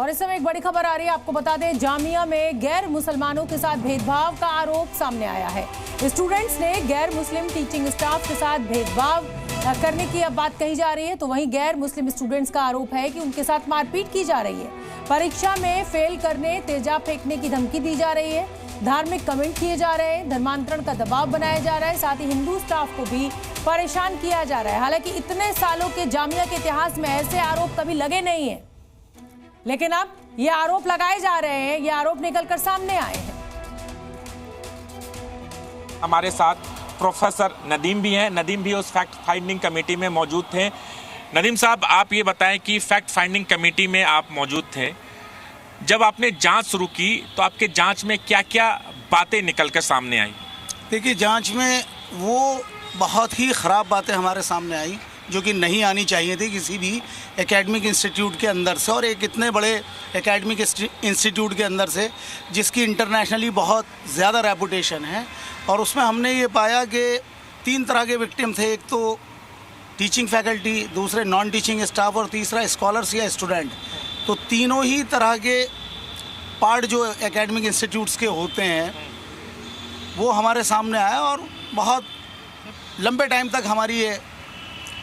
और इस समय एक बड़ी खबर आ रही है, आपको बता दें जामिया में गैर मुसलमानों के साथ भेदभाव का आरोप सामने आया है। स्टूडेंट्स ने गैर मुस्लिम टीचिंग स्टाफ के साथ भेदभाव करने की अब बात कही जा रही है, तो वहीं गैर मुस्लिम स्टूडेंट्स का आरोप है कि उनके साथ मारपीट की जा रही है। परीक्षा में फेल करने, तेजाब फेंकने की धमकी दी जा रही है, धार्मिक कमेंट किए जा रहे हैं, धर्मांतरण का दबाव बनाया जा रहा है, साथ ही हिंदू स्टाफ को भी परेशान किया जा रहा है। हालांकि इतने सालों के जामिया के इतिहास में ऐसे आरोप कभी लगे नहीं हैं, लेकिन अब ये आरोप लगाए जा रहे हैं, ये आरोप निकलकर सामने आए हैं। हमारे साथ प्रोफेसर नदीम भी हैं। नदीम भी उस फैक्ट फाइंडिंग कमेटी में मौजूद थे। नदीम साहब, आप ये बताएं कि फैक्ट फाइंडिंग कमेटी में आप मौजूद थे, जब आपने जांच शुरू की तो आपके जांच में क्या क्या बातें निकल कर सामने आई? देखिए, जांच में वो बहुत ही ख़राब बातें हमारे सामने आई जो कि नहीं आनी चाहिए थी किसी भी एकेडमिक इंस्टीट्यूट के अंदर से, और एक इतने बड़े एकेडमिक इंस्टीट्यूट के अंदर से जिसकी इंटरनेशनली बहुत ज़्यादा रेपुटेशन है। और उसमें हमने ये पाया कि 3 तरह के विक्टिम थे, एक तो टीचिंग फैकल्टी, दूसरे नॉन टीचिंग स्टाफ और तीसरा स्कॉलर्स या स्टूडेंट। तो तीनों ही तरह के पार्ट जो एकेडमिक इंस्टीट्यूट्स के होते हैं वो हमारे सामने आया, और बहुत लंबे टाइम तक हमारी ये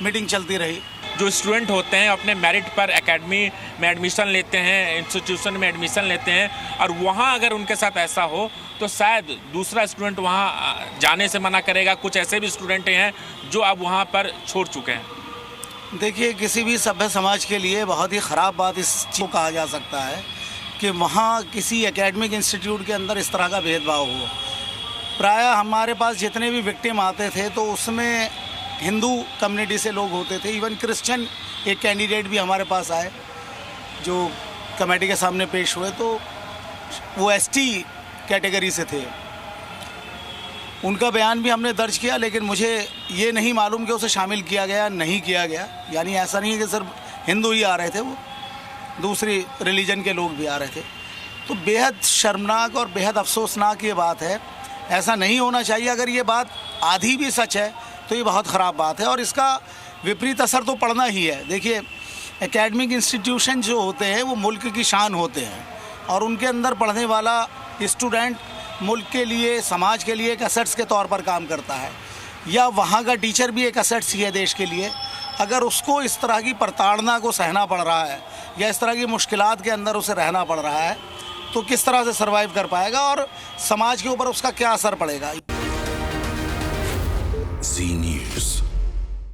मीटिंग चलती रही। जो स्टूडेंट होते हैं अपने मेरिट पर एकेडमी में एडमिशन लेते हैं, इंस्टीट्यूशन में एडमिशन लेते हैं, और वहाँ अगर उनके साथ ऐसा हो तो शायद दूसरा स्टूडेंट वहाँ जाने से मना करेगा। कुछ ऐसे भी स्टूडेंट हैं जो अब वहाँ पर छोड़ चुके हैं। देखिए, किसी भी सभ्य समाज के लिए बहुत ही ख़राब बात इस चीज़ को कहा जा सकता है कि वहाँ किसी एकेडमिक इंस्टीट्यूट के अंदर इस तरह का भेदभाव हो। प्रायः हमारे पास जितने भी विक्टिम आते थे तो उसमें हिंदू कम्युनिटी से लोग होते थे, इवन क्रिश्चियन एक कैंडिडेट भी हमारे पास आए जो कमेटी के सामने पेश हुए, तो वो एसटी कैटेगरी से थे। उनका बयान भी हमने दर्ज किया, लेकिन मुझे ये नहीं मालूम कि उसे शामिल किया गया नहीं किया गया। यानी ऐसा नहीं है कि सिर्फ हिंदू ही आ रहे थे, वो दूसरी रिलीजन के लोग भी आ रहे थे। तो बेहद शर्मनाक और बेहद अफसोसनाक ये बात है, ऐसा नहीं होना चाहिए। अगर ये बात आधी भी सच है तो ये बहुत ख़राब बात है, और इसका विपरीत असर तो पड़ना ही है। देखिए, एकेडमिक इंस्टीट्यूशन जो होते हैं वो मुल्क की शान होते हैं, और उनके अंदर पढ़ने वाला स्टूडेंट मुल्क के लिए, समाज के लिए एक एसेट्स के तौर पर काम करता है, या वहाँ का टीचर भी एक एसेट्स ही है देश के लिए। अगर उसको इस तरह की प्रताड़ना को सहना पड़ रहा है या इस तरह की मुश्किलात के अंदर उसे रहना पड़ रहा है, तो किस तरह से सर्वाइव कर पाएगा और समाज के ऊपर उसका क्या असर पड़ेगा। जी